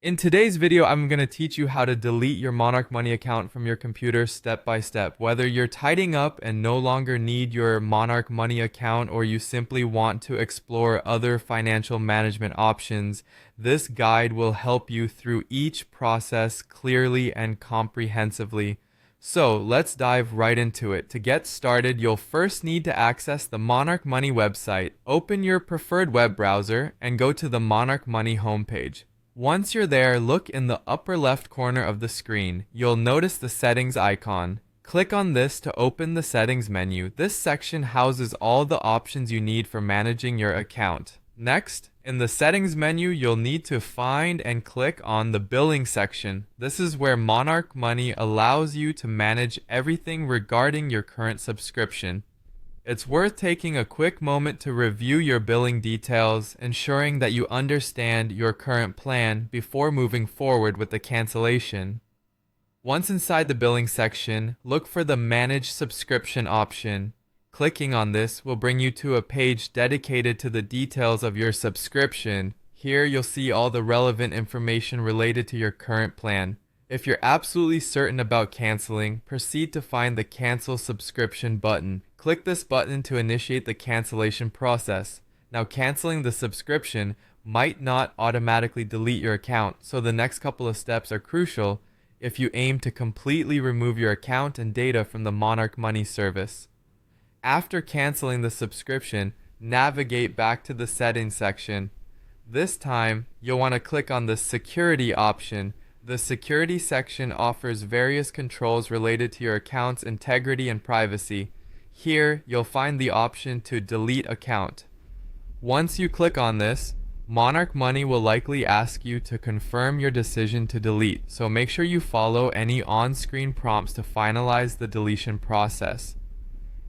In today's video, I'm going to teach you how to delete your Monarch Money account from your computer step by step. Whether you're tidying up and no longer need your Monarch Money account or you simply want to explore other financial management options, this guide will help you through each process clearly and comprehensively. So let's dive right into it. To get started, you'll first need to access the Monarch Money website. Open your preferred web browser and go to the Monarch Money homepage. Once you're there, look in the upper left corner of the screen. You'll notice the settings icon. Click on this to open the settings menu. This section houses all the options you need for managing your account. Next, in the settings menu, you'll need to find and click on the billing section. This is where Monarch Money allows you to manage everything regarding your current subscription. It's worth taking a quick moment to review your billing details, ensuring that you understand your current plan before moving forward with the cancellation. Once inside the billing section, look for the Manage Subscription option. Clicking on this will bring you to a page dedicated to the details of your subscription. Here you'll see all the relevant information related to your current plan. If you're absolutely certain about canceling, proceed to find the Cancel Subscription button. Click this button to initiate the cancellation process. Now, canceling the subscription might not automatically delete your account, so the next couple of steps are crucial if you aim to completely remove your account and data from the Monarch Money service. After canceling the subscription, navigate back to the Settings section. This time, you'll want to click on the Security option. The Security section offers various controls related to your account's integrity and privacy. Here, you'll find the option to delete account. Once you click on this, Monarch Money will likely ask you to confirm your decision to delete, so make sure you follow any on-screen prompts to finalize the deletion process.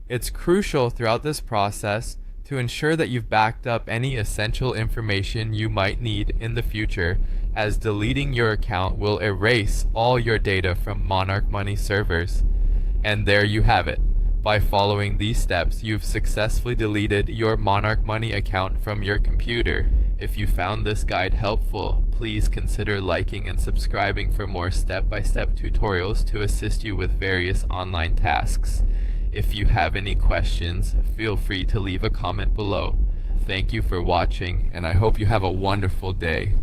It's crucial throughout this process to ensure that you've backed up any essential information you might need in the future, as deleting your account will erase all your data from Monarch Money servers. And there you have it. By following these steps, you've successfully deleted your Monarch Money account from your computer. If you found this guide helpful, please consider liking and subscribing for more step-by-step tutorials to assist you with various online tasks. If you have any questions, feel free to leave a comment below. Thank you for watching, and I hope you have a wonderful day.